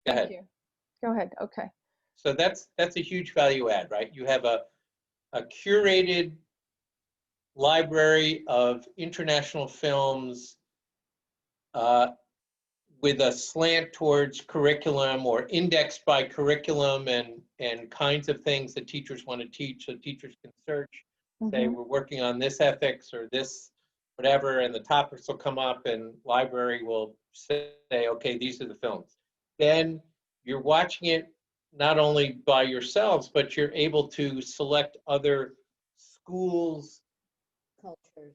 Go Thank ahead. you. Go ahead. Okay. So that's a huge value add, right? You have a curated library of international films with a slant towards curriculum or indexed by curriculum and kinds of things that teachers want to teach, so teachers can search, say we're working on this ethics or this whatever, and the topics will come up and library will say, okay, these are the films. Then you're watching it not only by yourselves, but you're able to select other schools,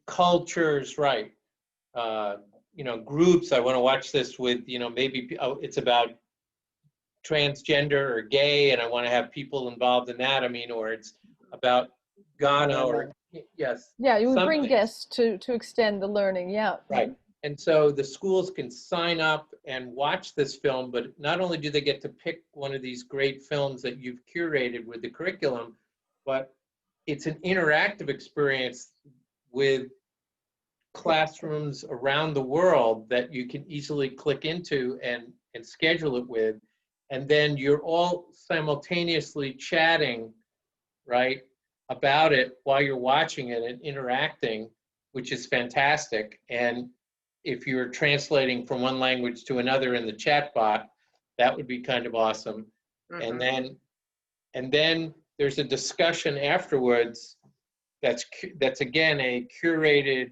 cultures, right? Groups. I want to watch this with, maybe it's about transgender or gay, and I want to have people involved in that. I mean, or it's about Ghana, or yes. Yeah, you would bring something. guests to extend the learning. Yeah. Right. And so the schools can sign up and watch this film, but not only do they get to pick one of these great films that you've curated with the curriculum, but it's an interactive experience with classrooms around the world that you can easily click into and schedule it with. And then you're all simultaneously chatting, right, about it while you're watching it and interacting, which is fantastic. And if you're translating from one language to another in the chat bot, that would be kind of awesome. And then there's a discussion afterwards that's again a curated,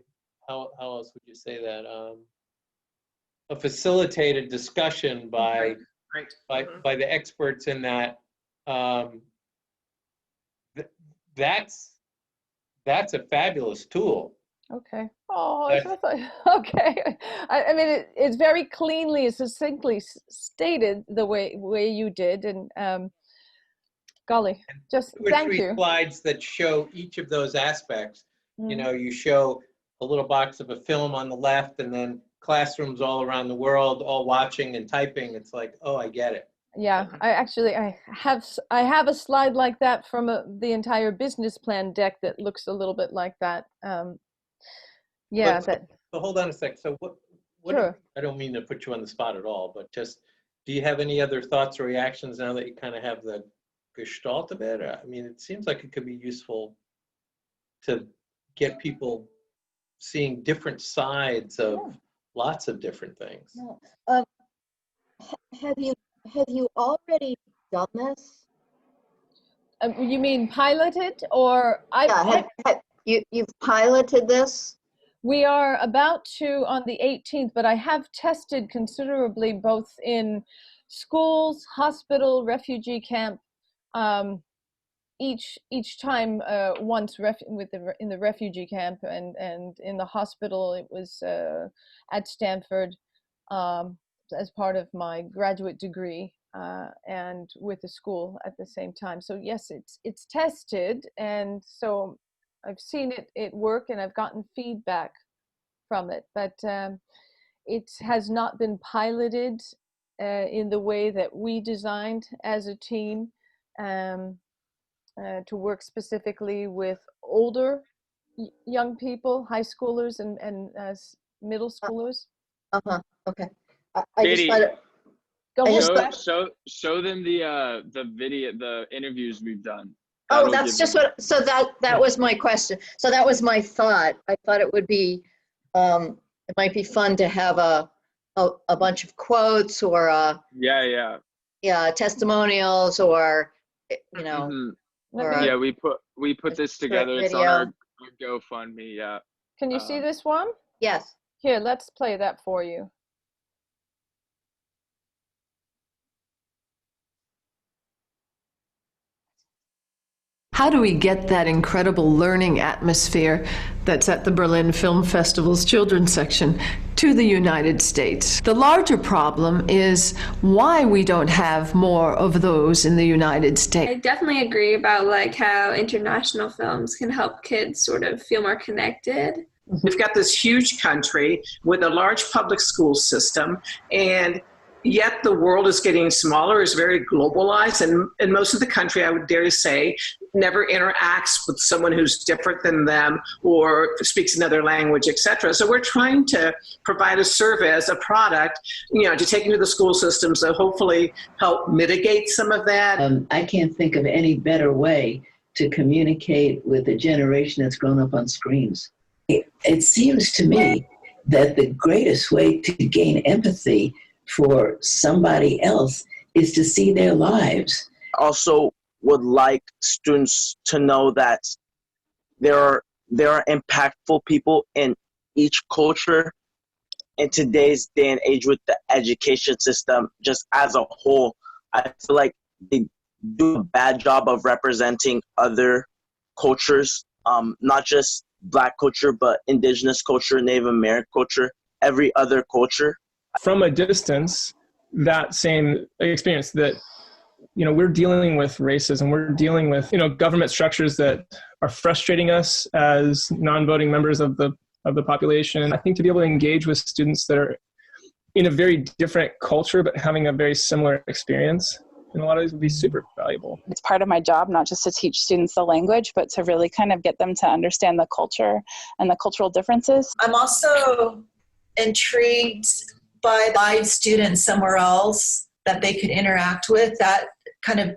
how else would you say that? A facilitated discussion by the experts in that. That's a fabulous tool. Okay. Oh, okay. I mean, it's very cleanly, succinctly stated the way you did, and golly, just thank you. Slides that show each of those aspects. You show a little box of a film on the left, and then classrooms all around the world, all watching and typing. It's like, oh, I get it. Yeah, I have a slide like that from the entire business plan deck that looks a little bit like that. Yeah. So hold on a sec. So what? Sure. I don't mean to put you on the spot at all, but just, do you have any other thoughts or reactions now that you kind of have the gestalt of it? I mean, it seems like it could be useful to get people seeing different sides of lots of different things. Have you already done this? You mean piloted, or you've piloted this? We are about to on the 18th, but I have tested considerably both in schools, hospital, refugee camp. Each time, once in the refugee camp, and in the hospital it was at Stanford as part of my graduate degree, and with the school at the same time. So yes, it's tested, and so I've seen it work, and I've gotten feedback from it, but it has not been piloted in the way that we designed as a team, to work specifically with older young people, high schoolers and middle schoolers. Okay. Katie, show them the video, the interviews we've done. Oh, that's just what. So that was my question. So that was my thought. I thought it would be, it might be fun to have a bunch of quotes or testimonials, or or we put this together. It's on our GoFundMe. Yeah. Can you see this one? Yes. Here, let's play that for you. How do we get that incredible learning atmosphere that's at the Berlin Film Festival's children's section to the United States? The larger problem is why we don't have more of those in the United States. I definitely agree about like how international films can help kids sort of feel more connected. We've got this huge country with a large public school system, and yet the world is getting smaller, is very globalized, and in most of the country, I would dare to say, never interacts with someone who's different than them or speaks another language, etc. So we're trying to provide a service, a product, to take into the school systems to hopefully help mitigate some of that. I can't think of any better way to communicate with a generation that's grown up on screens. It seems to me that the greatest way to gain empathy for somebody else is to see their lives. Also would like students to know that there are impactful people in each culture in today's day and age with the education system just as a whole. I feel like they do a bad job of representing other cultures, not just Black culture, but Indigenous culture, Native American culture, every other culture. From a distance, that same experience that, we're dealing with racism, we're dealing with, government structures that are frustrating us as non-voting members of the population. I think to be able to engage with students that are in a very different culture, but having a very similar experience, in a lot of ways would be super valuable. It's part of my job, not just to teach students the language, but to really kind of get them to understand the culture and the cultural differences. I'm also intrigued by live students somewhere else that they could interact with. That kind of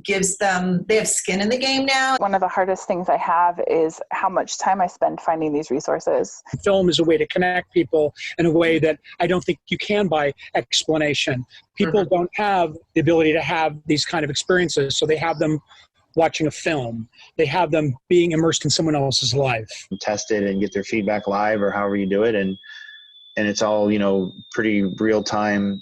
gives them, they have skin in the game now. One of the hardest things I have is how much time I spend finding these resources. Film is a way to connect people in a way that I don't think you can by explanation. People don't have the ability to have these kind of experiences, so they have them watching a film. They have them being immersed in someone else's life. Test it and get their feedback live or however you do it, and it's all, pretty real-time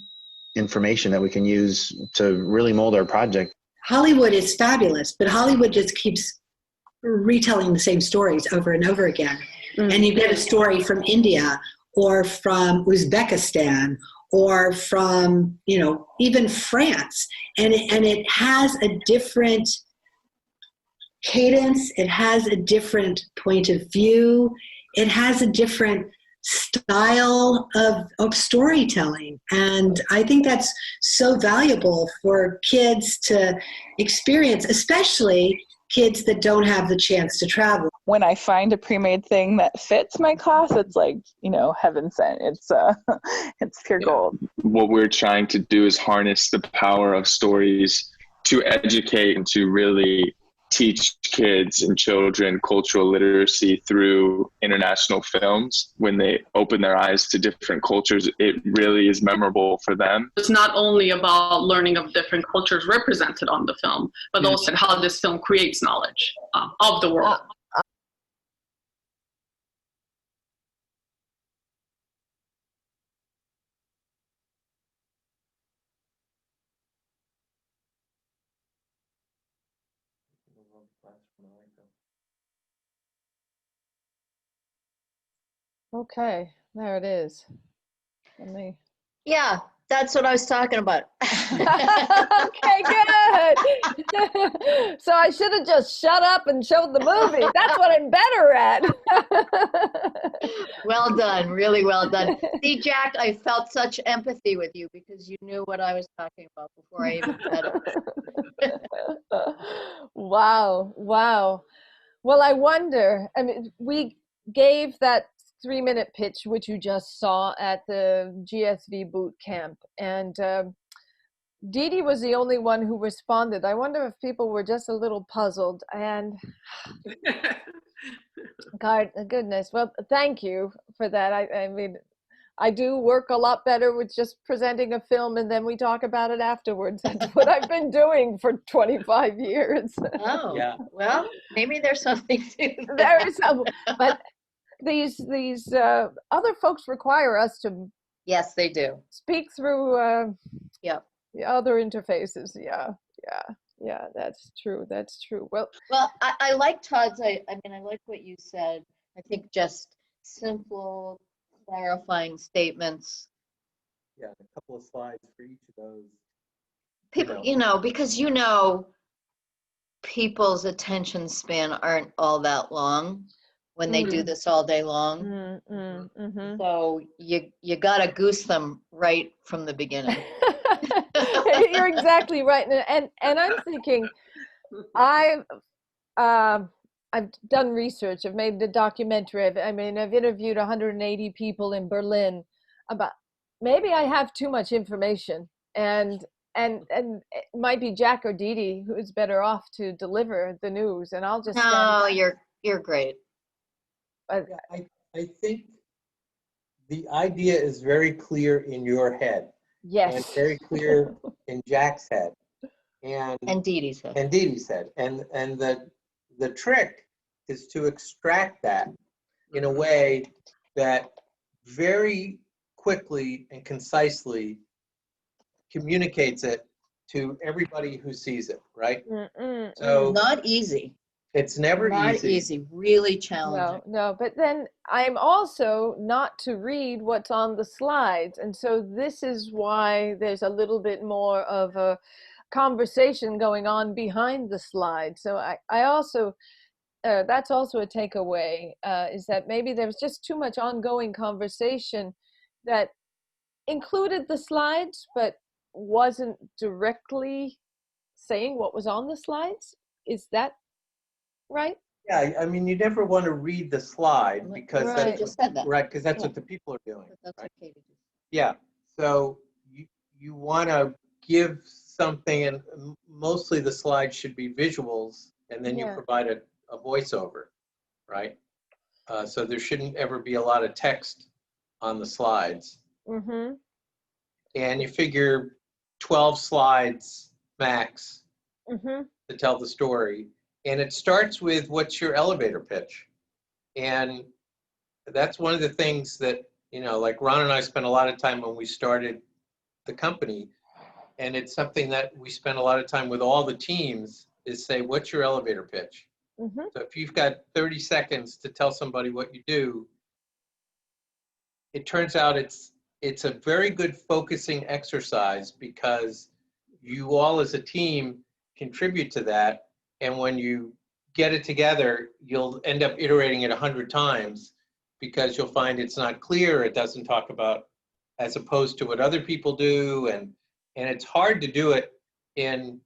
information that we can use to really mold our project. Hollywood is fabulous, but Hollywood just keeps retelling the same stories over and over again. And you get a story from India or from Uzbekistan or from, even France. And it has a different cadence. It has a different point of view. It has a different style of storytelling. And I think that's so valuable for kids to experience, especially kids that don't have the chance to travel. When I find a pre-made thing that fits my class, it's like, heaven sent. It's pure gold. What we're trying to do is harness the power of stories to educate and to really teach kids and children cultural literacy through international films. When they open their eyes to different cultures, it really is memorable for them. It's not only about learning of different cultures represented on the film, but also how this film creates knowledge of the world. Okay, there it is. Yeah, that's what I was talking about. Okay, good. So I should have just shut up and showed the movie. That's what I'm better at. Well done, really well done. See, Jack, I felt such empathy with you because you knew what I was talking about before I even said it. Wow. Well, I wonder, we gave that 3-minute pitch, which you just saw at the GSV boot camp. And Dee Dee was the only one who responded. I wonder if people were just a little puzzled. And God, goodness. Well, thank you for that. I do work a lot better with just presenting a film and then we talk about it afterwards. That's what I've been doing for 25 years. Oh, yeah. Well, maybe there's something to that. There is some, but these other folks require us to. Yes, they do. Speak through. Yeah. The other interfaces. Yeah. That's true. Well, I like Todd's. I like what you said. I think just simple, clarifying statements. Yeah, a couple of slides for each of those. People, because people's attention span aren't all that long when they do this all day long. So you gotta goose them right from the beginning. You're exactly right. And I'm thinking, I've done research. I've made a documentary. I've interviewed 180 people in Berlin about. Maybe I have too much information, and it might be Jack or Dee Dee who's better off to deliver the news, and I'll just. No, you're great. But, I think the idea is very clear in your head. yes. And very clear in Jack's head. And Dee Dee's head. And Dee Dee's head. And the trick is to extract that in a way that very quickly and concisely communicates it to everybody who sees it, right? So not easy. It's never not easy. easy. Really challenging. No, but then I'm also not to read what's on the slides. And so this is why there's a little bit more of a conversation going on behind the slide. So I also, that's also a takeaway, is that maybe there's just too much ongoing conversation that included the slides, but wasn't directly saying what was on the slides. Is that right? Yeah, I mean, you never want to read the slide because Right. that's just said that. right, because that's Yeah. what the people are doing. That's right? okay to do. Yeah, so you want to give something, and mostly the slides should be visuals, and then you Yeah. provide a voiceover, right? So there shouldn't ever be a lot of text on the slides. Mm-hmm. And you figure 12 slides max Mm-hmm. to tell the story. And it starts with what's your elevator pitch? And that's one of the things that, like Ron and I spent a lot of time when we started the company. And it's something that we spend a lot of time with all the teams is say, what's your elevator pitch? Mm-hmm. So if you've got 30 seconds to tell somebody what you do, it turns out it's a very good focusing exercise because you all as a team contribute to that. And when you get it together, you'll end up iterating it 100 times because you'll find it's not clear. It doesn't talk about as opposed to what other people do. And it's hard to do it in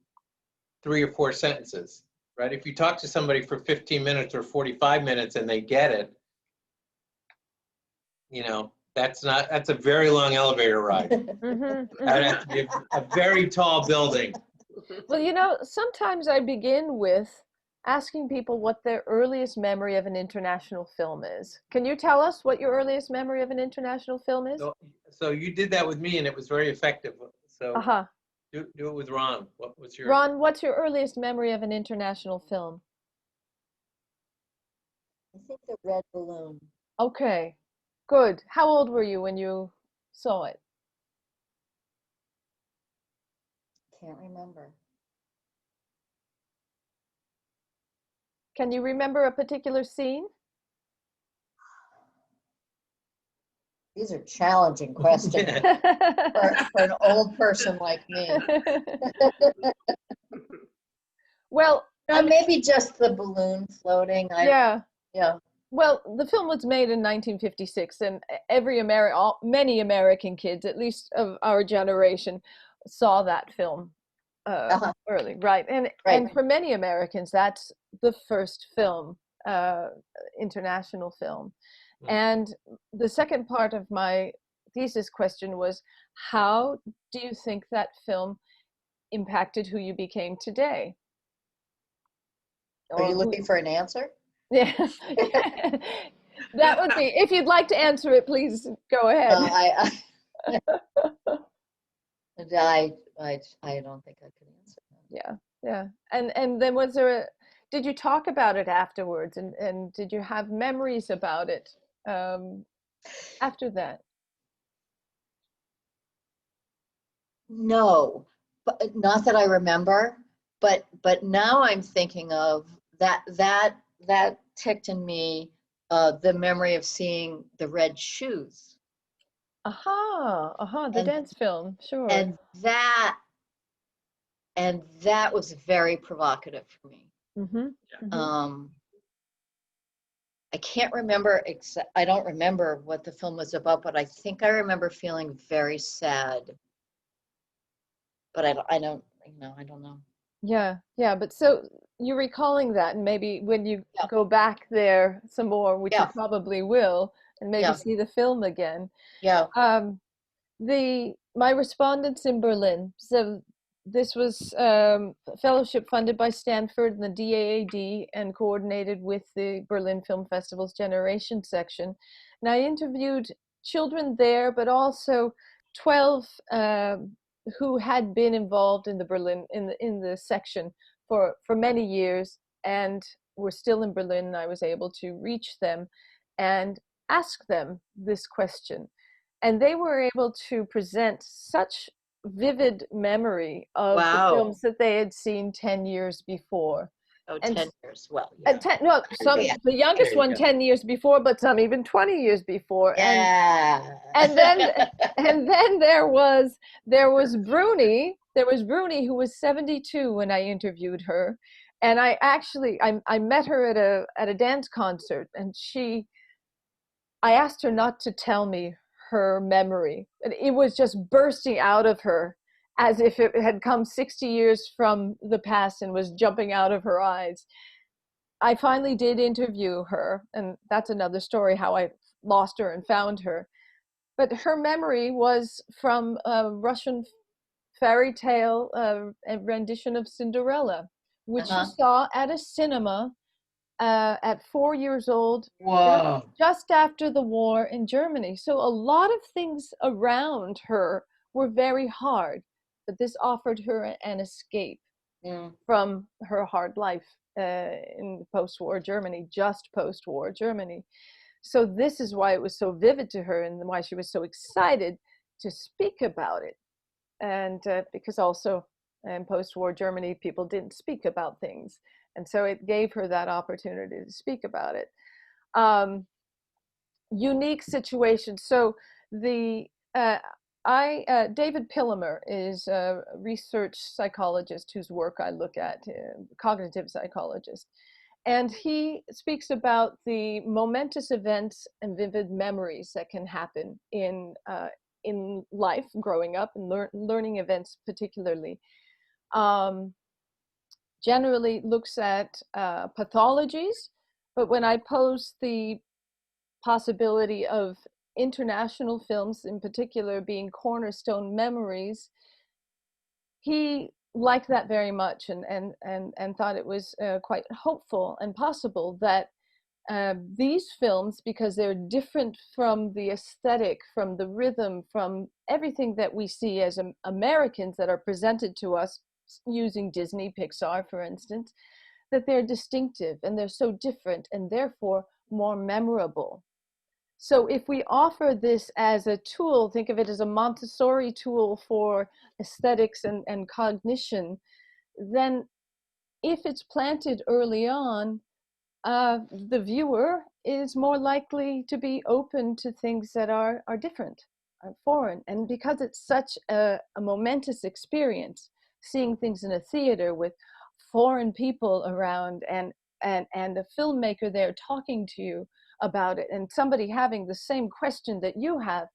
3 or 4 sentences, right? If you talk to somebody for 15 minutes or 45 minutes and they get it, that's a very long elevator ride. Mm-hmm. That'd have to be a very tall building. Well, sometimes I begin with asking people what their earliest memory of an international film is. Can you tell us what your earliest memory of an international film is? So you did that with me and it was very effective. So Uh-huh. do it with Ron. What's your Ron, what's your earliest memory of an international film? I think The Red Balloon. Okay, good. How old were you when you saw it? Can't remember. Can you remember a particular scene? These are challenging questions for an old person like me. Well, maybe just the balloon floating. Yeah. Well, the film was made in 1956, and many American kids, at least of our generation, saw that film early, right? And for many Americans, that's the first film, international film. And the second part of my thesis question was, how do you think that film impacted who you became today? Are you looking for an answer? Yeah. That would be, if you'd like to answer it, please go ahead. I don't think I could answer that. Yeah. And then did you talk about it afterwards, and did you have memories about it after that? No, but not that I remember, but now I'm thinking of that ticked in me the memory of seeing The Red Shoes. The dance film, sure. And that was very provocative for me. Mm-hmm. I can't remember I don't remember what the film was about, but I think I remember feeling very sad. But I don't know. Yeah, yeah, but so you're recalling that, and maybe when you go back there some more, which you probably will, and maybe see the film again. Yeah. My respondents in Berlin. So this was a fellowship funded by Stanford and the DAAD and coordinated with the Berlin Film Festival's Generation section. And I interviewed children there, but also 12 who had been involved in the Berlin in the section for many years and were still in Berlin. And I was able to reach them and ask them this question. And they were able to present such vivid memory of the films that they had seen 10 years before. Oh, and 10 years. Well, no, some the youngest one 10 years before, but some even 20 years before. Yeah. And then there was Bruni. There was Bruni, who was 72 when I interviewed her, and I met her at a dance concert, and I asked her not to tell me her memory. It was just bursting out of her as if it had come 60 years from the past and was jumping out of her eyes. I finally did interview her, and that's another story, how I lost her and found her. But her memory was from a Russian fairy tale, a rendition of Cinderella, which she saw at a cinema at 4 years old, just after the war in Germany. So a lot of things around her were very hard, but this offered her an escape from her hard life in post-war Germany, just post-war Germany. So this is why it was so vivid to her and why she was so excited to speak about it. And because also in post-war Germany, people didn't speak about things. And so it gave her that opportunity to speak about it. Unique situations. So David Pillamer is a research psychologist whose work I look at, cognitive psychologist. And he speaks about the momentous events and vivid memories that can happen in life, growing up, and learning events particularly. Generally looks at pathologies, but when I pose the possibility of international films in particular being cornerstone memories, he liked that very much and thought it was quite hopeful and possible that these films, because they're different from the aesthetic, from the rhythm, from everything that we see as Americans that are presented to us using Disney, Pixar, for instance, that they're distinctive and they're so different and therefore more memorable. So if we offer this as a tool, think of it as a Montessori tool for aesthetics and cognition, then if it's planted early on, the viewer is more likely to be open to things that are different, are foreign. And because it's such a momentous experience, seeing things in a theater with foreign people around and a filmmaker there talking to you about it and somebody having the same question that you have,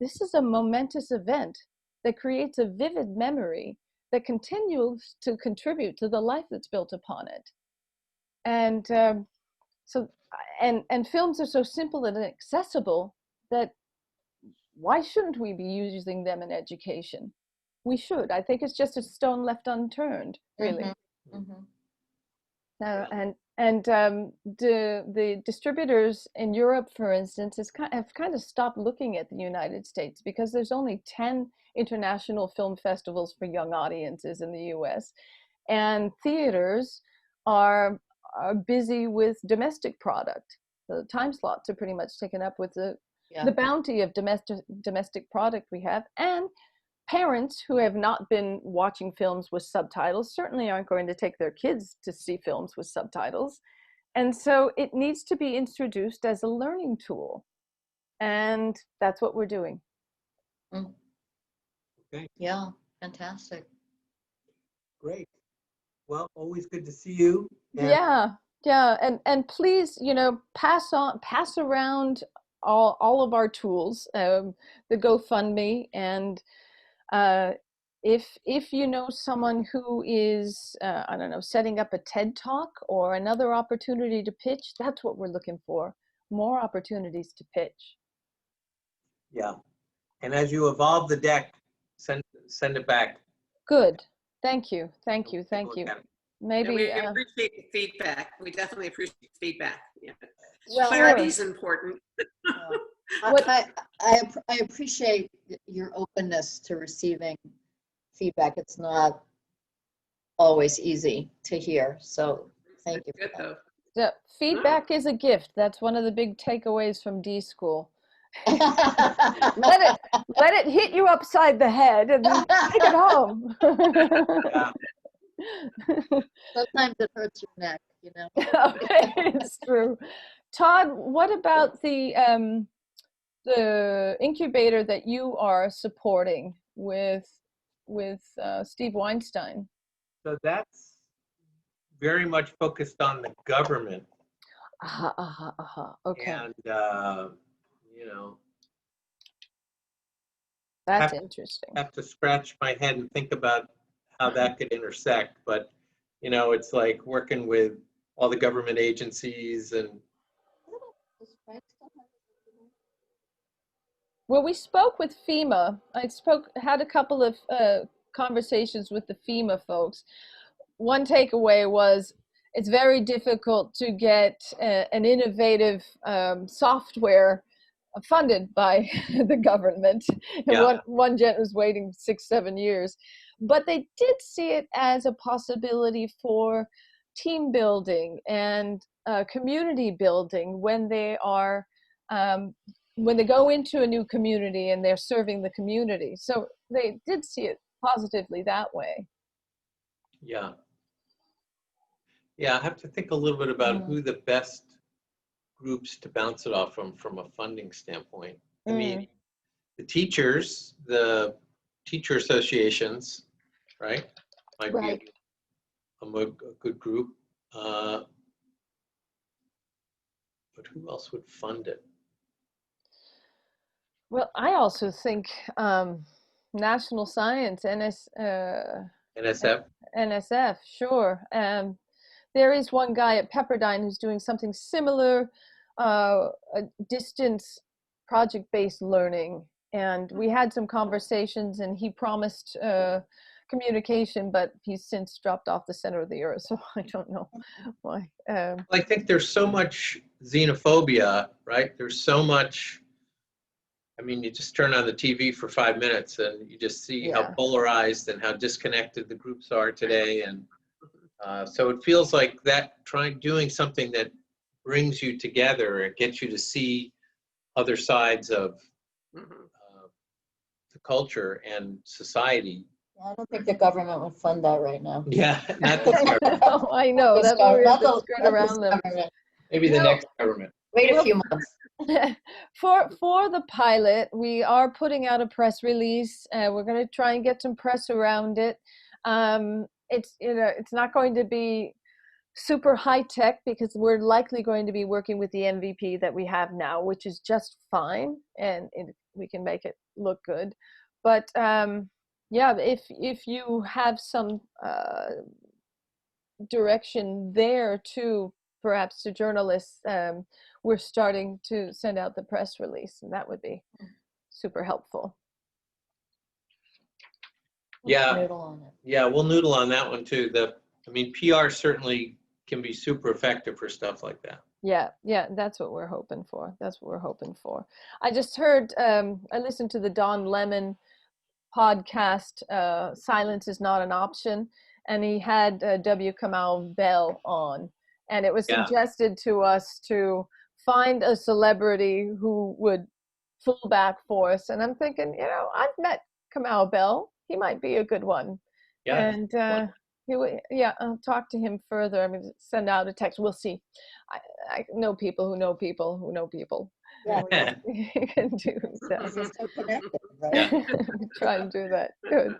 this is a momentous event that creates a vivid memory that continues to contribute to the life that's built upon it. And and films are so simple and accessible that why shouldn't we be using them in education? We should. I think it's just a stone left unturned, really. The distributors in Europe, for instance, have kind of stopped looking at the United States because there's only 10 international film festivals for young audiences in the US, and theaters are busy with domestic product. The time slots are pretty much taken up with the bounty of domestic product we have, and parents who have not been watching films with subtitles certainly aren't going to take their kids to see films with subtitles. And so it needs to be introduced as a learning tool. And that's what we're doing. Okay. Yeah, fantastic. Great. Well, always good to see you. Yeah. And please, pass around all of our tools, the GoFundMe, and if you know someone who is, I don't know, setting up a TED Talk or another opportunity to pitch, that's what we're looking for. More opportunities to pitch. Yeah. And as you evolve the deck, send it back. Good. Thank you. Thank you. Take a Thank look you. at it. Maybe. We appreciate the feedback. We definitely appreciate feedback. Yeah. Well, Clarity is important. I appreciate your openness to receiving feedback. It's not always easy to hear. So thank you for that. So feedback is a gift. That's one of the big takeaways from D School. let it hit you upside the head and then take it home. Sometimes it hurts your neck, you know. It's true. Todd, what about the incubator that you are supporting with Steve Weinstein? So that's very much focused on the government. Okay. And, you know, that's interesting. Have to scratch my head and think about how that could intersect. But, you know, it's like working with all the government agencies and. Well, we spoke with FEMA. Had a couple of conversations with the FEMA folks. One takeaway was it's very difficult to get an innovative software funded by the government. Yeah. One gent was waiting 6-7 years, but they did see it as a possibility for team building and community building when they are when they go into a new community and they're serving the community. So they did see it positively that way. Yeah. Yeah, I have to think a little bit about who the best groups to bounce it off from a funding standpoint. I mean, the teachers, the teacher associations, right? Might be a good group. But who else would fund it? Well, I also think National Science, NSF, sure. There is one guy at Pepperdine who's doing something similar, a distance project-based learning. And we had some conversations and he promised communication, but he's since dropped off the center of the earth. So I don't know why. I think there's so much xenophobia, right? There's so much, I mean, you just turn on the TV for 5 minutes and you just see how polarized and how disconnected the groups are today. And so it feels like that doing something that brings you together and gets you to see other sides of the culture and society. I don't think the government would fund that right now. Yeah, not this government. Oh, I know. That we're skirt around them. Maybe the next government. Wait a few months. For the pilot, we are putting out a press release. We're going to try and get some press around it. It's not going to be super high tech because we're likely going to be working with the MVP that we have now, which is just fine, and we can make it look good. But yeah, if you have some direction there too, perhaps to journalists, we're starting to send out the press release, and that would be super helpful. Yeah, yeah, we'll noodle on that one too. I mean, PR certainly can be super effective for stuff like that. Yeah, that's what we're hoping for. That's what we're hoping for. I just heard, I listened to the Don Lemon podcast, Silence is Not an Option, and he had W. Kamau Bell on, and it was suggested to us to find a celebrity who would full back for us. And I'm thinking, I've met Kamau Bell. He might be a good one. Yeah. And I'll talk to him further. I mean, send out a text. We'll see. I know people who know people who know people. Yeah. You can do that. So connected, right? Try and do that. Good.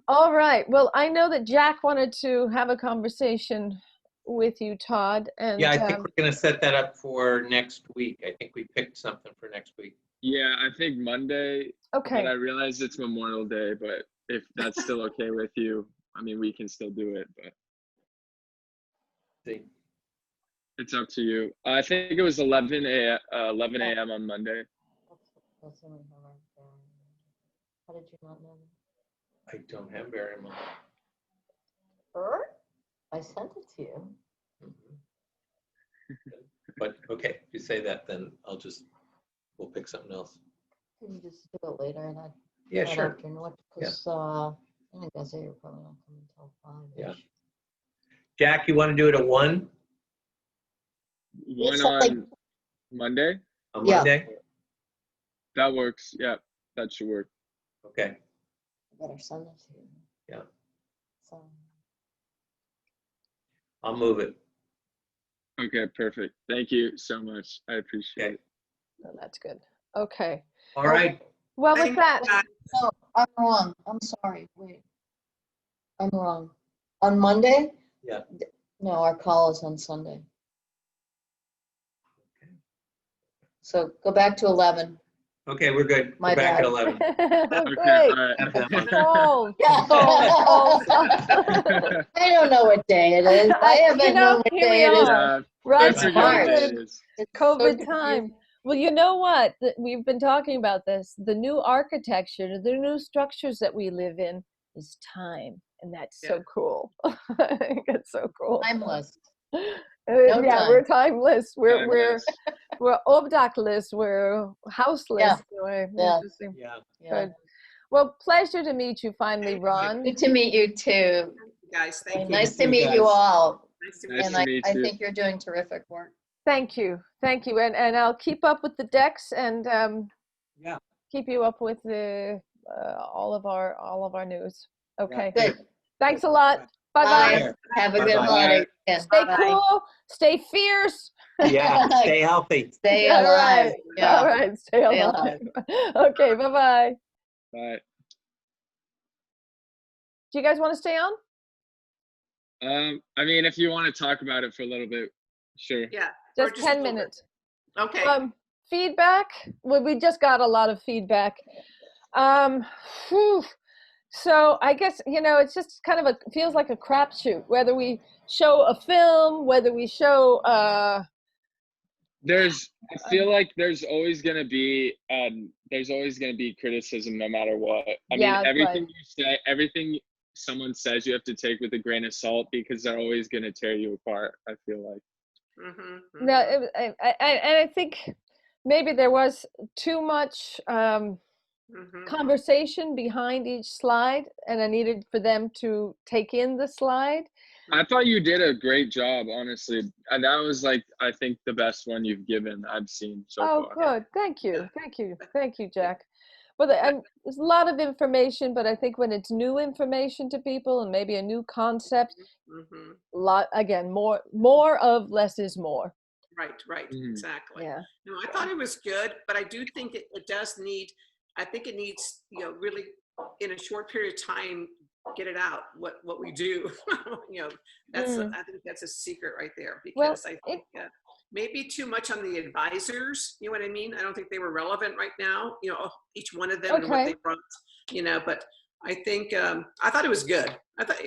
All right. Well, I know that Jack wanted to have a conversation with you, Todd. And yeah, I think we're going to set that up for next week. I think we picked something for next week. Yeah, I think Monday. Okay. But I realize it's Memorial Day, but if that's still okay with you, I mean, we can still do it, but See. it's up to you. I think it was 11 a.m. on Monday. That's only how did you not know? I don't have very much. I sent it to you. But okay, if you say that, then we'll pick something else. Can you just do it later? And Yeah, sure. Because I think I say you're probably not coming until 5. Yeah. Jack, you want to do it at 1? 1 on Monday? On Monday? That works. Yeah, that should work. I Okay. better send it to you. Yeah. So. I'll move it. Okay, perfect. Thank you so much. I appreciate it. Oh, that's good. Okay. All right. Well, with that. No, I'm wrong. I'm sorry. Wait. I'm wrong. On Monday? Yeah. No, our call is on Sunday. So go back to 11. Okay, we're good. My We're back bad. at 11. Great. Have that one. Sold. I don't know what day it is. I haven't known what here we day it is. are. Right, It's hard. COVID, It's COVID so time. Well, you know what? We've been talking about this. The new architecture, the new structures that we live in is time. And that's so cool. I think it's so cool. Timeless. Yeah, time. we're timeless. We're Timeless. we're obdachless. We're houseless. Yeah. We're Yeah. interesting. Yeah. Good. Well, pleasure to meet you finally, Ron. Good to meet you too. Guys, thank you. Nice to meet you all. Nice And to meet I you. think you're doing terrific work. Thank you. Thank you. And I'll keep up with the decks and Yeah. keep you up with the all of our news. Okay. Good. Thanks a lot. Bye-bye. Bye. Have a good Bye-bye. holiday. Yeah. Stay Bye. cool. Stay fierce. Yeah. Stay healthy. Stay All alive. right. Yeah. All right. Stay Stay alive. Okay. Bye-bye. Bye. Do you guys want to stay on? I mean, if you want to talk about it for a little bit, sure. Yeah. Just or 10 a little bit. minutes. Okay. Feedback. Well, we just got a lot of feedback. Whew. So I guess, it's just kind of feels like a crapshoot, whether we show a film, whether we show, I feel like there's always gonna be criticism no matter what. I mean, everything you say, everything someone says, you have to take with a grain of salt because they're always gonna tear you apart. I feel like. Mm-hmm. No, I think maybe there was too much conversation behind each slide, and I needed for them to take in the slide. I thought you did a great job, honestly. And that was I think the best one you've given I've seen so far. Oh, good. Thank you. Thank you, Jack. Well, there's a lot of information, but I think when it's new information to people and maybe a new concept, more of less is more. Right, exactly. Yeah. No, I thought it was good, but I do think it does need, I think it needs, really in a short period of time, get it out, what we do. That's I think that's a secret right there, because I think maybe too much on the advisors, you know what I mean? I don't think they were relevant right now, each one of them and what they brought, but I think, I thought it was good. I thought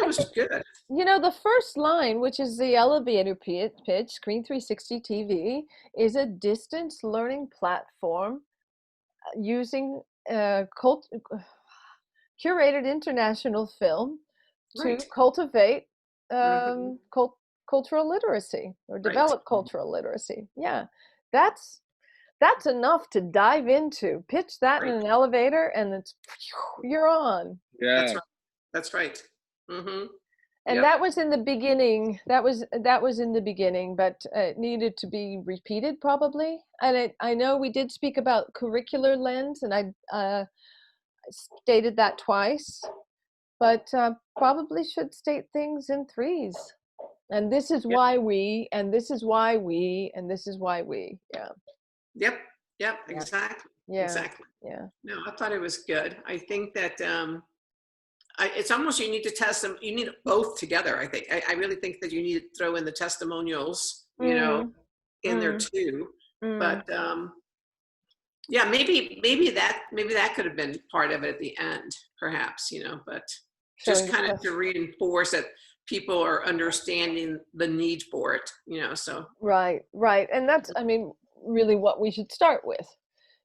it was good. The first line, which is the elevator pitch, Screen 360 TV, is a distance learning platform using curated international film to cultivate cultural literacy or develop cultural literacy. Yeah, that's enough to dive into. Pitch that in an elevator, and you're on. Yeah, that's right. Mm-hmm. And that was in the beginning. That was in the beginning, but it needed to be repeated probably. And I know we did speak about curricular lens, and I stated that twice, but probably should state things in threes. And this is why we, and this is why we, and this is why we. Yeah. Yep. Exactly. Yeah. Exactly. Yeah. No, I thought it was good. I think that it's almost, you need to test them. You need both together. I think. I really think that you need to throw in the testimonials, in there too. But Yeah, maybe that could have been part of it at the end, perhaps, but just kind of to reinforce that people are understanding the need for it, so. Right, and that's, I mean, really what we should start with.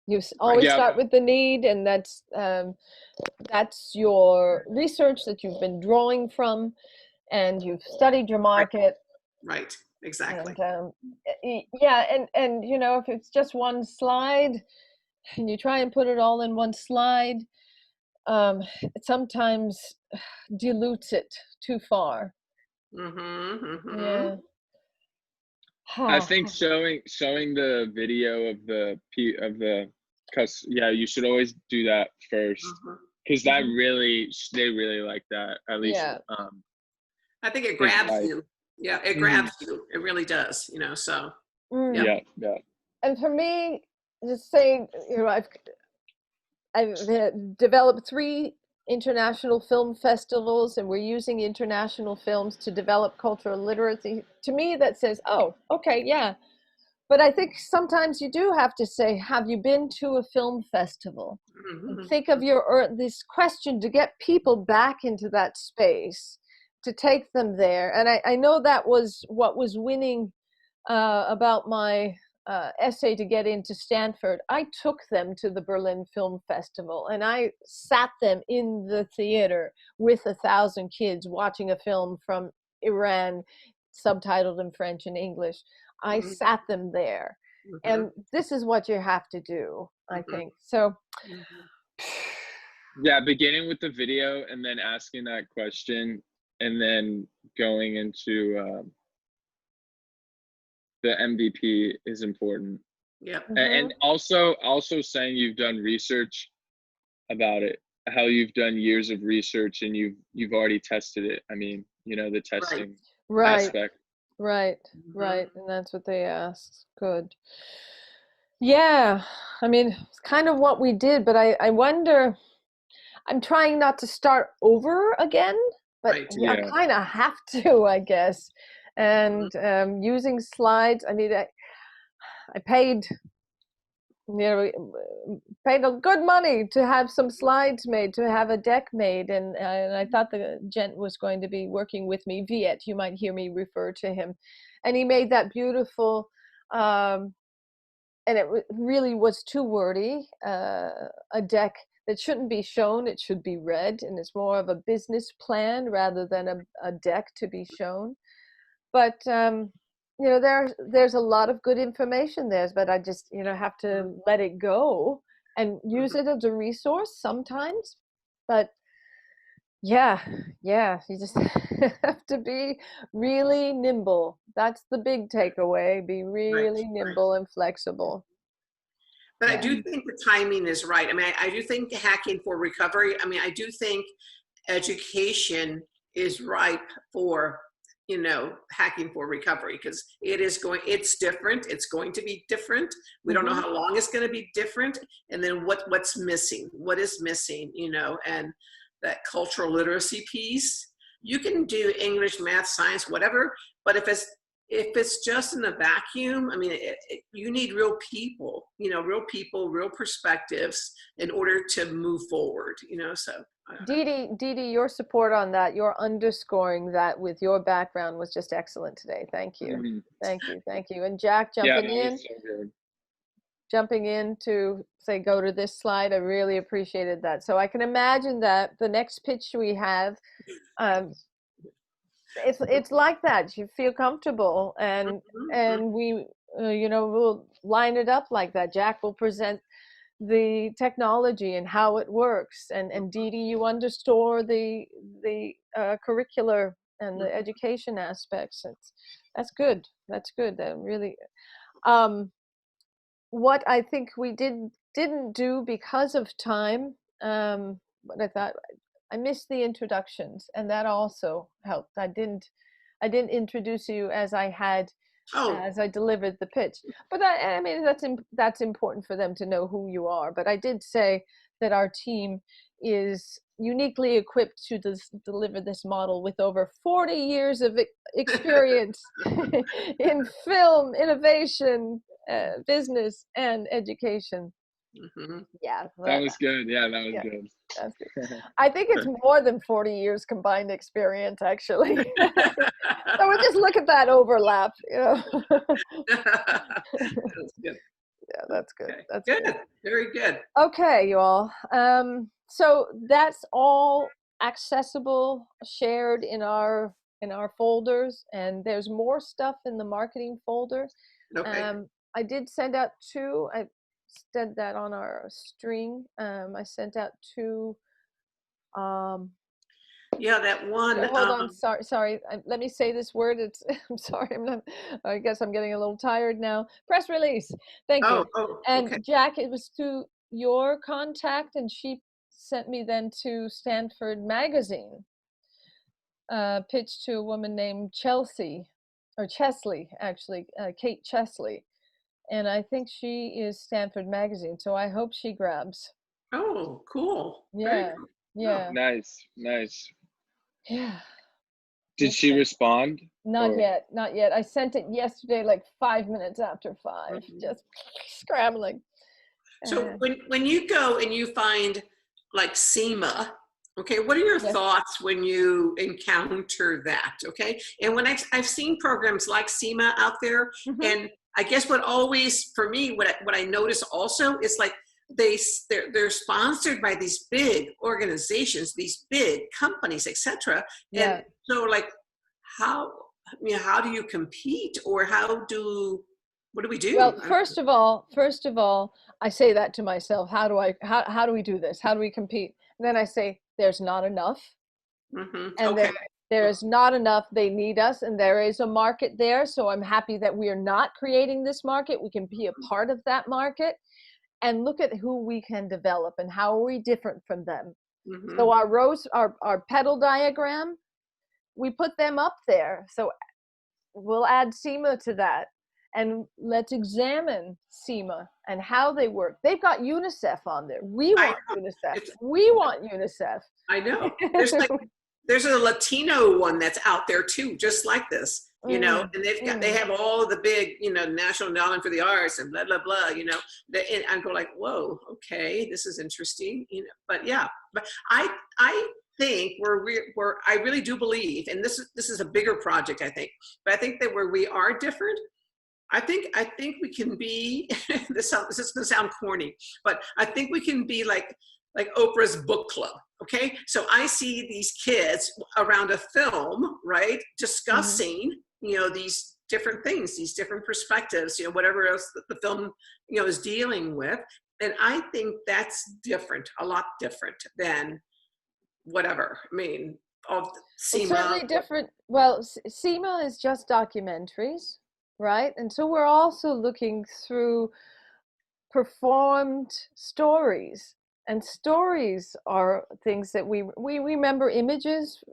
You always start with the need, and that's your research that you've been drawing from, and you've studied your market. Right, exactly. And and if it's just one slide and you try and put it all in one slide, it sometimes dilutes it too far. Yeah. I think showing the video of the you should always do that first, because they really like that, at least. I think it grabs you. Yeah, it grabs you. It really does, so. Yeah. And for me, just saying, I've developed 3 international film festivals, and we're using international films to develop cultural literacy. To me, that says, oh, okay, yeah. But I think sometimes you do have to say, have you been to a film festival? And think of this question to get people back into that space, to take them there. And I know that was what was winning about my essay to get into Stanford. I took them to the Berlin Film Festival, and I sat them in the theater with 1,000 kids watching a film from Iran, subtitled in French and English. I sat them there. And this is what you have to do, I think. So beginning with the video and then asking that question, and then going into the MVP is important. Yeah. And also saying you've done research about it, how you've done years of research and you've already tested it. I mean, the testing aspect. Right. And that's what they asked. Good. Yeah. I mean, it's kind of what we did, but I wonder, I'm trying not to start over again, but I kind of have to, I guess. And using slides, I mean, I paid a good money to have some slides made, to have a deck made, and I thought the gent was going to be working with me. Viet, you might hear me refer to him, and he made that beautiful, and it really was too wordy, a deck that shouldn't be shown, it should be read, and it's more of a business plan rather than a deck to be shown. But there's a lot of good information there, but I just have to let it go and use it as a resource sometimes. But you just have to be really nimble. That's the big takeaway. Be really nimble and flexible. But I do think the timing is right. I mean, I do think hacking for recovery. I mean, I do think education is ripe for hacking for recovery, because it's different. It's going to be different. We don't know how long it's going to be different. And then what's missing, what is missing, and that cultural literacy piece. You can do English, math, science, whatever, but if it's just in a vacuum, I mean, you need real people, real perspectives in order to move forward, so. Didi, your support on that, your underscoring that with your background was just excellent today. Thank you. Thank you. And Jack jumping in to say, go to this slide. I really appreciated that. So I can imagine that the next pitch we have, it's like that. You feel comfortable, and we, we'll line it up like that. Jack will present the technology and how it works, and Didi, you underscore the curricular and the education aspects. That's good. Really, what I think we didn't do because of time, but I thought I missed the introductions, and that also helped. I didn't introduce you as I had. As I delivered the pitch, but I mean that's important for them to know who you are. But I did say that our team is uniquely equipped to deliver this model with over 40 years of experience in film, innovation, business, and education. Yeah. That was good. Yeah, that was Yeah. good. That's good. I think it's more than 40 years combined experience, actually. So we just look at that overlap, you know. That's good. Yeah, that's good. Okay. That's good. good. Very good. Okay, you all. So that's all accessible, shared in our folders, and there's more stuff in the marketing folder. Okay. I did send out two. I said that on our string. I sent out two. Yeah, that one. Hold on, sorry. Let me say this word. It's. I'm sorry. I guess I'm getting a little tired now. Press release. Thank you. And okay. Jack, it was to your contact, and she sent me then to Stanford Magazine. Pitched to a woman named Chesley, actually, Kate Chesley, and I think she is Stanford Magazine. So I hope she grabs. Oh, cool. Yeah. Cool. Yeah. Nice. Yeah. Did she respond? Not yet. I sent it yesterday, like 5 minutes after 5, just scrambling. So when you go and you find like SEMA, okay, what are your thoughts when you encounter that? Okay, and when I've seen programs like SEMA out there, and I guess what always for me, what I notice also is like they're sponsored by these big organizations, these big companies, etc. And so like how do you compete, or what do we do? Well, first of all, I say that to myself. How do we do this? How do we compete? And then I say, there's not enough. And there is not enough. They need us, and there is a market there. So I'm happy that we are not creating this market. We can be a part of that market and look at who we can develop and how are we different from them. So our petal diagram, we put them up there. So we'll add SEMA to that. And let's examine SEMA and how they work. They've got UNICEF on there. We want UNICEF. We want UNICEF. I know. There's a Latino one that's out there too, just like this, you know, and they have all the big, you know, National Endowment for the Arts and blah, blah, blah, you know, and I go like, whoa, okay, this is interesting, you know, but yeah, but I think I really do believe, and this is a bigger project, I think, but I think that where we are different, I think we can be, this is gonna sound corny, but I think we can be like Oprah's book club, okay? So I see these kids around a film, right, discussing, you know, these different things, these different perspectives, you know, whatever else the film, you know, is dealing with. And I think that's different, a lot different than whatever. I mean, of SEMA. It's certainly different. Well, SEMA is just documentaries, right? And so we're also looking through performed stories, and stories are things that we remember images.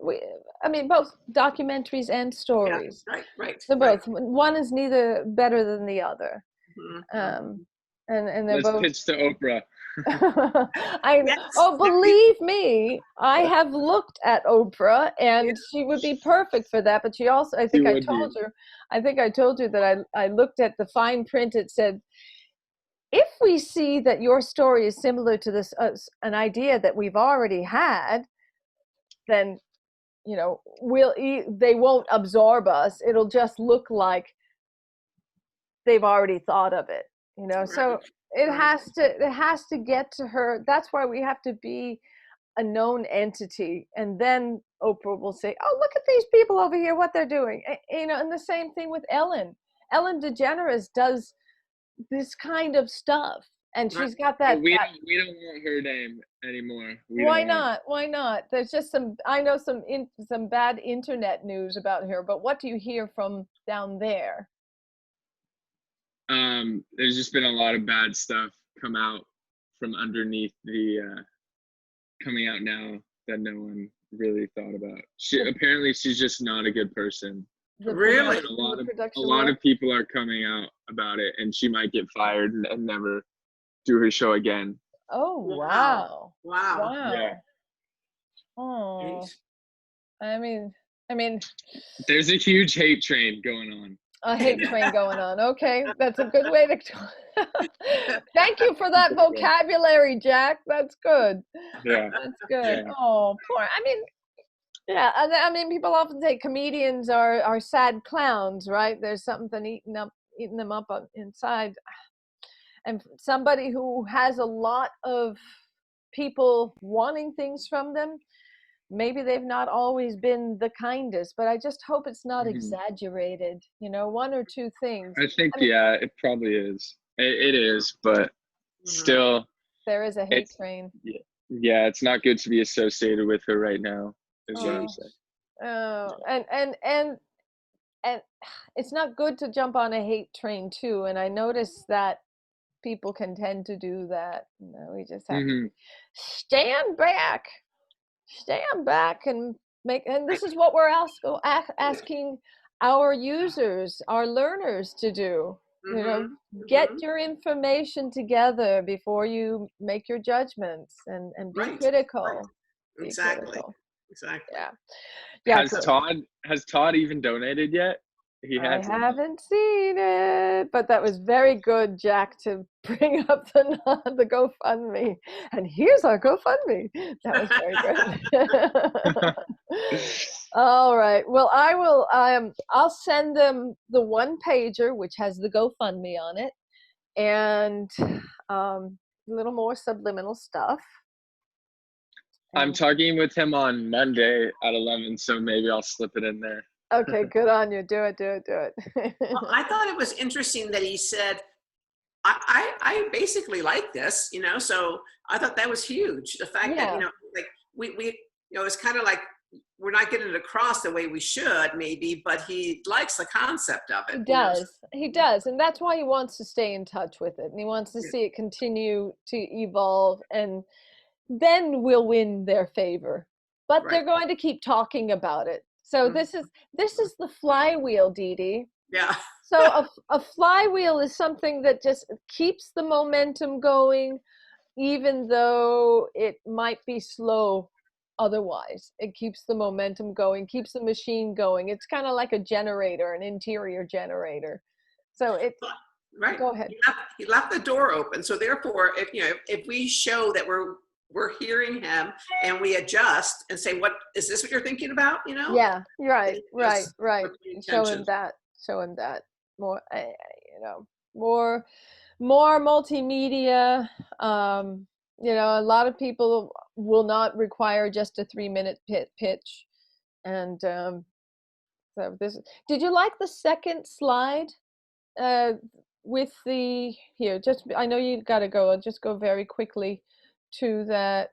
I mean, both documentaries and stories. Yeah, right. So both. One is neither better than the other. And they're both. Let's pitch to Oprah. Believe me, I have looked at Oprah, and she would be perfect for that. But she also, I think I told you that I looked at the fine print. It said, if we see that your story is similar to this an idea that we've already had, then, you know, they won't absorb us. It'll just look like they've already thought of it, you know. Right. So it has to get to her. That's why we have to be a known entity, and then Oprah will say, "Oh, look at these people over here, what they're doing." You know, and the same thing with Ellen. Ellen DeGeneres does this kind of stuff, and she's got that. We don't want her name anymore. Why not? Why not? There's just some bad internet news about her. But what do you hear from down there? There's just been a lot of bad stuff come out from underneath the coming out now that no one really thought about. Apparently she's just not a good person. Really? A lot of people are coming out about it, and she might get fired and never do her show again. Oh, wow. Yeah. Oh, I mean, there's a huge hate train going on. A hate train going on. Okay, that's a good way to. Thank you for that vocabulary, Jack. That's good. Yeah. That's good. Yeah. Oh, poor. I mean, yeah. I mean, people often say comedians are sad clowns, right? There's something eating them up inside. And somebody who has a lot of people wanting things from them, maybe they've not always been the kindest, but I just hope it's not exaggerated, one or two things. I think, yeah, it probably is. It is, but still. There is a hate train. Yeah, it's not good to be associated with her right now, is what I'm saying. Oh, and it's not good to jump on a hate train too. And I notice that people can tend to do that. We just have to stand back and this is what we're asking our users, our learners to do. Get your information together before you make your judgments and be critical. Right. Exactly. Critical. Exactly. Yeah. Has Todd even donated yet? I haven't seen it, but that was very good, Jack, to bring up the GoFundMe. And here's our GoFundMe. That was very good. All right. Well, I will. I'll send them the one pager, which has the GoFundMe on it, and a little more subliminal stuff. I'm talking with him on Monday at 11, so maybe I'll slip it in there. Okay, good on you. Do it. Well, I thought it was interesting that he said, I basically like this, so I thought that was huge. The fact that, like we it's kind of like we're not getting it across the way we should maybe, but he likes the concept of it. He does. And that's why he wants to stay in touch with it. And he wants to see it continue to evolve, and then we'll win their favor. But they're going to keep talking about it. So this is the flywheel, Dee Dee. Yeah. So a flywheel is something that just keeps the momentum going, even though it might be slow otherwise. It keeps the momentum going, keeps the machine going. It's kind of like a generator, an interior generator. So it. Right. Go ahead. He left the door open. So therefore, if we show that we're hearing him and we adjust and say, what is this what you're thinking about? Yeah, right. Show him that more, more multimedia. A lot of people will not require just a 3-minute pitch. And so did you like the second slide with I know you got to go. I'll just go very quickly to that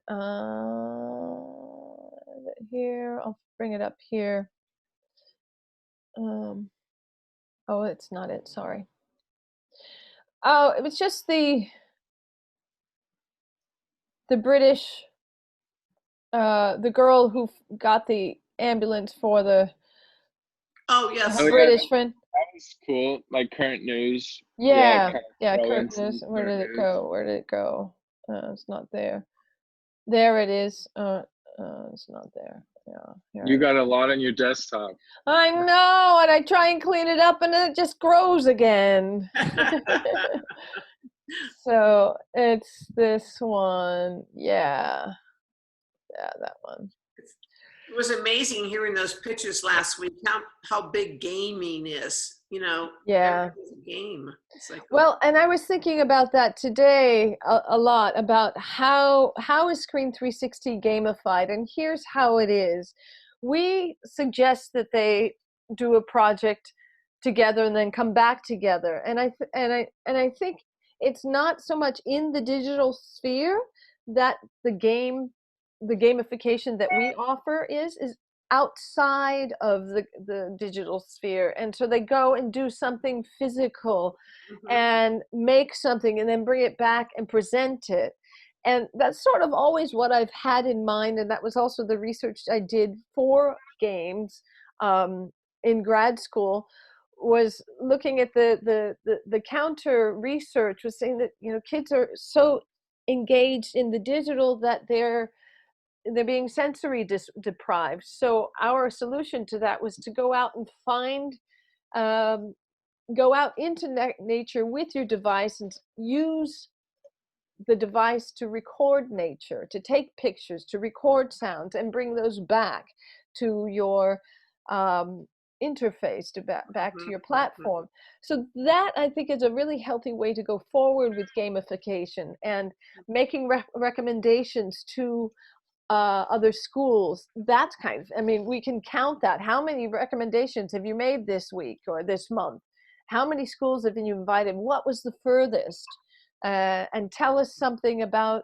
here. I'll bring it up here. Oh, it's not it. Sorry. Oh, it was just the British, the girl who got the ambulance for the. Oh yes. British friend. That was cool. Like current news. Yeah, current news. Where did it go? It's not there. There it is. It's not there. Yeah. You got a lot on your desktop. I know, and I try and clean it up, and it just grows again. So it's this one. Yeah, that one. It was amazing hearing those pitches last week. How big gaming is. Yeah. Game. It's like, well, and I was thinking about that today a lot, about how is Screen 360 gamified, and here's how it is. We suggest that they do a project together and then come back together, and I think it's not so much in the digital sphere that the gamification that we offer is outside of the digital sphere. And so they go and do something physical and make something and then bring it back and present it. And that's sort of always what I've had in mind. And that was also the research I did for games in grad school, was looking at the counter research was saying that, kids are so engaged in the digital that they're being sensory deprived. So our solution to that was to go out and find go out into nature with your device and use the device to record nature, to take pictures, to record sounds, and bring those back to your interface, to back to your platform. So that, I think, is a really healthy way to go forward with gamification and making recommendations to other schools. That's kind of, I mean, we can count that. How many recommendations have you made this week or this month? How many schools have you invited? What was the furthest? And tell us something about,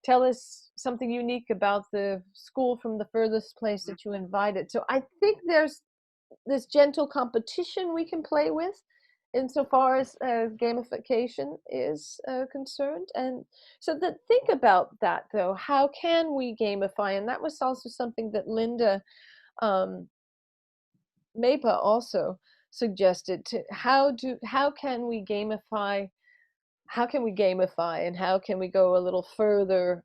tell us something unique about the school from the furthest place that you invited. So I think there's this gentle competition we can play with insofar as gamification is concerned. And so that, think about that though. How can we gamify? And that was also something that Linda Mapa also suggested, to how can we gamify? How can we gamify, and how can we go a little further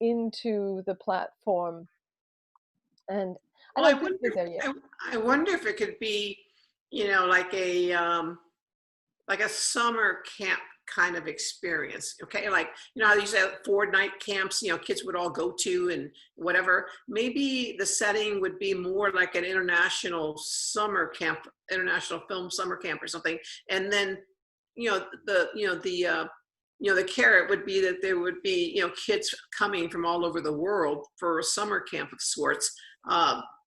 into the platform? And I don't think we're there yet. I wonder if it could be, you know, like a summer camp kind of experience. Okay, like, you know how you say 4-night camps, you know, kids would all go to and whatever. Maybe the setting would be more like an international summer camp, international film summer camp or something, and then, you know, the carrot would be that there would be, you know, kids coming from all over the world for a summer camp of sorts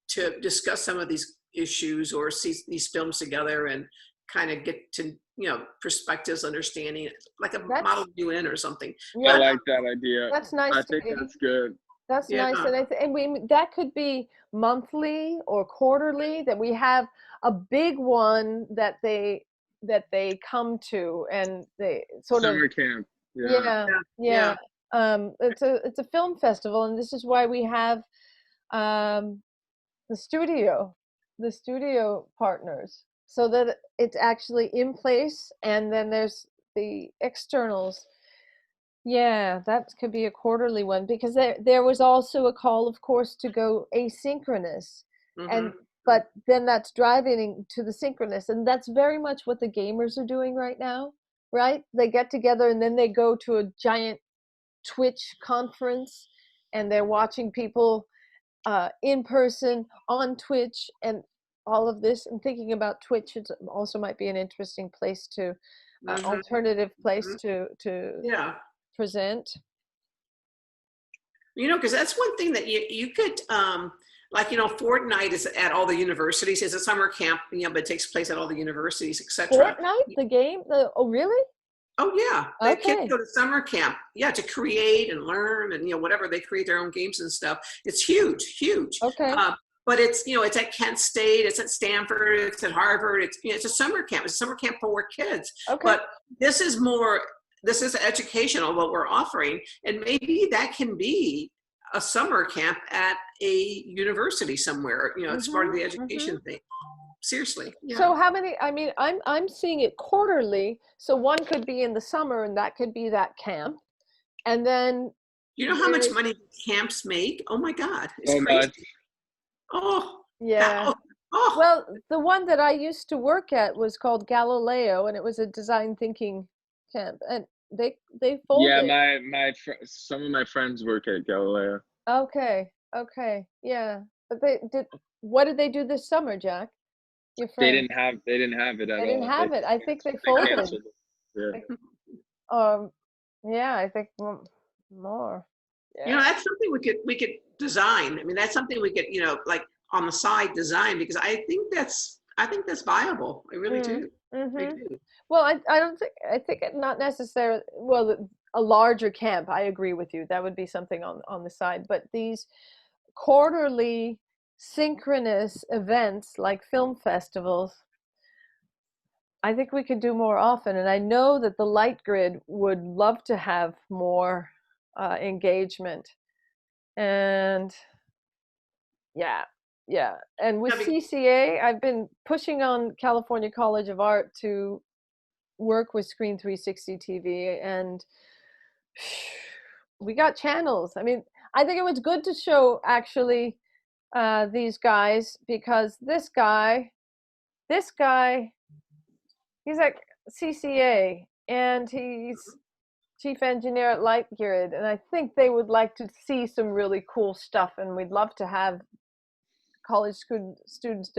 to discuss some of these issues or see these films together and kind of get to, you know, perspectives, understanding, like a model UN or something. Yeah. I like that idea. That's nice. I think that's good. That's nice, and that could be monthly or quarterly. That we have a big one that they come to, and they sort Summer of camp. Yeah. It's a film festival, and this is why we have the studio partners, so that it's actually in place, and then there's the externals. Yeah, that could be a quarterly one, because there was also a call, of course, to go asynchronous, and but then that's driving to the synchronous, and that's very much what the gamers are doing right now, right? They get together and then they go to a giant Twitch conference, and they're watching people in person on Twitch and all of this. And thinking about Twitch, it also might be an interesting place to alternative place to present. You know, because that's one thing that you could, like, you know, Fortnite is at all the universities. It's a summer camp, you know, but it takes place at all the universities, etc. Fortnite, the game? Oh, really? Oh, yeah. The Okay. kids go to summer camp, to create and learn and, you know, whatever. They create their own games and stuff. It's huge. Okay. But it's, you know, it's at Kent State, it's at Stanford, it's at Harvard. It's, you know, it's a summer camp. It's a summer camp for kids. Okay. But this is educational, what we're offering. And maybe that can be a summer camp at a university somewhere. You know, it's part of the education thing. Seriously. Yeah. So how many, I mean, I'm seeing it quarterly. So one could be in the summer, and that could be that camp. And then. You know how much money camps make? Oh my God. It's crazy. Much. Oh. Yeah. Oh. Well, the one that I used to work at was called Galileo, and it was a design thinking camp, and they folded. Yeah, some of my friends work at Galileo. Okay, yeah. But what did they do this summer, Jack? Your friend? They didn't have it at all. They didn't have it. I think they folded. canceled it. Yeah. Yeah, I think more. Yeah. You know, that's something we could design. I mean, that's something we could, you know, like on the side design, because I think that's viable. I really do. I do. Well, I think it not necessarily, well, a larger camp, I agree with you. That would be something on the side. But these quarterly synchronous events like film festivals, I think we could do more often. And I know that the Light Grid would love to have more engagement. And yeah. And with CCA, I've been pushing on California College of Art to work with Screen 360 TV, and we got channels. I mean, I think it was good to show actually these guys, because this guy this guy, he's at CCA, and he's chief engineer at LightGrid, and I think they would like to see some really cool stuff, and we'd love to have college students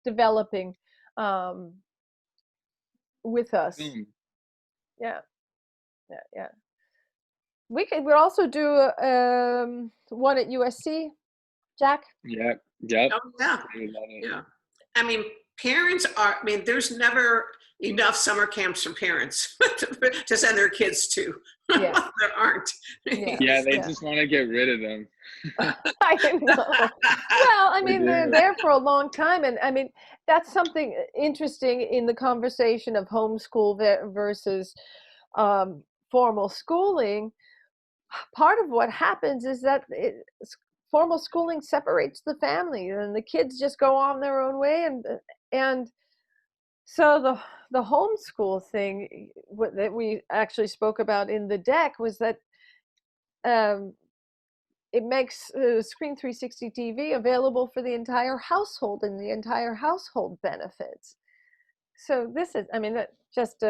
developing with us. Yeah. We'd also do one at USC, Jack. Yep. Oh, yeah. I mean, there's never enough summer camps for parents to send their kids to. Yeah. There aren't. Yeah, they just want to get rid of them. I know. Well, I mean, they're there for a long time. And I mean, that's something interesting in the conversation of homeschool versus formal schooling. Part of what happens is that formal schooling separates the family, and the kids just go on their own way. And so the homeschool thing that we actually spoke about in the deck was that it makes Screen 360 TV available for the entire household, and the entire household benefits. So this is, I mean, that just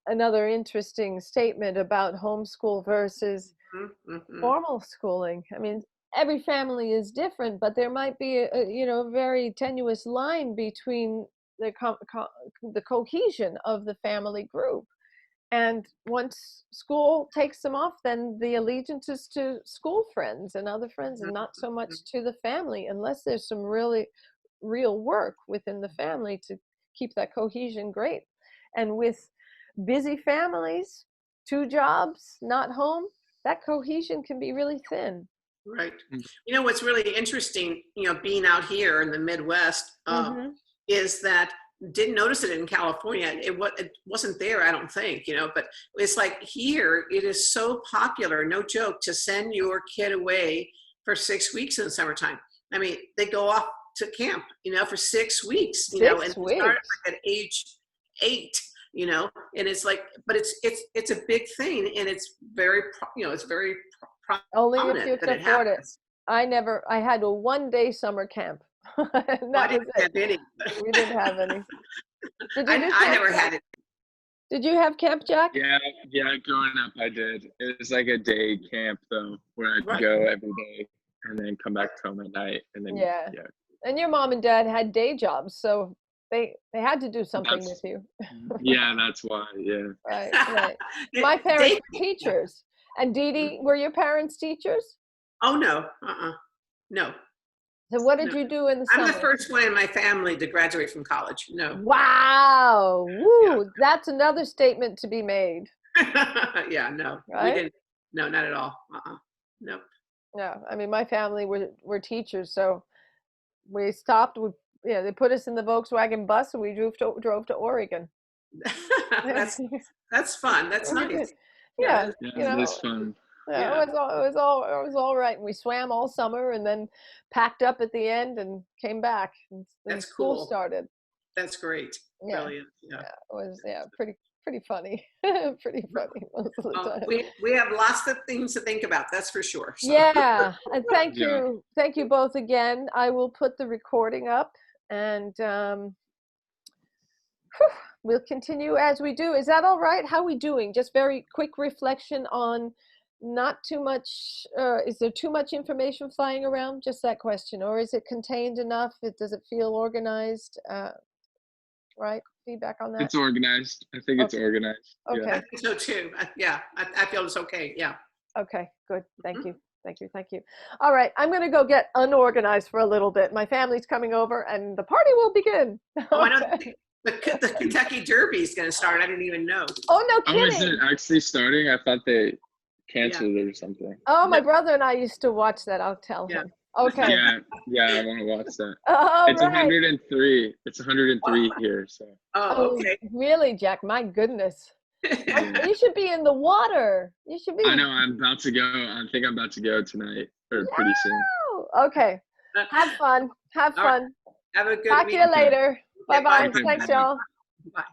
another interesting statement about homeschool versus formal schooling. I mean, every family is different, but there might be a very tenuous line between the cohesion of the family group. And once school takes them off, then the allegiance is to school friends and other friends, and not so much to the family, unless there's some really real work within the family to keep that cohesion great. And with busy families, 2 jobs, not home, that cohesion can be really thin. Right. You know, what's really interesting, being out here in the Midwest, is that didn't notice it in California. It wasn't there, I don't think, but it's like here, it is so popular, no joke, to send your kid away for 6 weeks in the summertime. I mean, they go off to camp, for 6 weeks, and they start at age 8, and it's like, but it's a big thing, and it's very, it's very only if you can afford it. I had a 1-day summer camp. I didn't have any. We didn't have any. I never had it. Did you have camp, Jack? Yeah. Growing up, I did. It was like a day camp though, where I'd go every day and then come back home at night, and then yeah. And your mom and dad had day jobs, so they had to do something with you. Yeah, that's why. Yeah. Right. My parents were teachers. And Dee Dee, were your parents teachers? Oh no. No. So what did you do in the summer? I'm the first one in my family to graduate from college. No. Wow. Woo. Yeah. That's another statement to be made. Yeah, no. Right? We didn't. No, not at all. Nope. Yeah. I mean, my family were teachers, so we stopped. They put us in the Volkswagen bus, and we drove to Oregon. That's fun. That's nice. Yeah. It's fun. Yeah, it was all right. And we swam all summer, and then packed up at the end and came back. And that's school cool. started. That's great. Yeah. Brilliant. Yeah. It was pretty funny. Pretty funny most of the time. We have lots of things to think about. That's for sure. So. Yeah, and thank you both again. I will put the recording up, and we'll continue as we do. Is that all right? How are we doing? Just very quick reflection on. Not too much, is there too much information flying around? Just that question. Or is it contained enough? Does it feel organized? Right? Feedback on that? It's organized. I think it's organized. Okay. Yeah. I think so too. Yeah, I feel it's okay. Yeah. Okay, good. Thank you. All right, I'm going to go get unorganized for a little bit. My family's coming over and the party will begin. Oh, I don't think the Kentucky Derby is going to start. I didn't even know. Oh, no kidding. Oh, is it actually starting? I thought they canceled it or something. Oh, my brother and I used to watch that. I'll tell him. Okay. Yeah, I want to watch that. Oh, it's 103. It's 103 here. So. Oh, okay. Really, Jack? My goodness. You should be in the water. You should be. I know. I'm about to go. I think I'm about to go tonight or pretty soon. Okay. Have fun. Have a good Talk to you later. Bye-bye. Okay, Thanks, bye. y'all. Bye.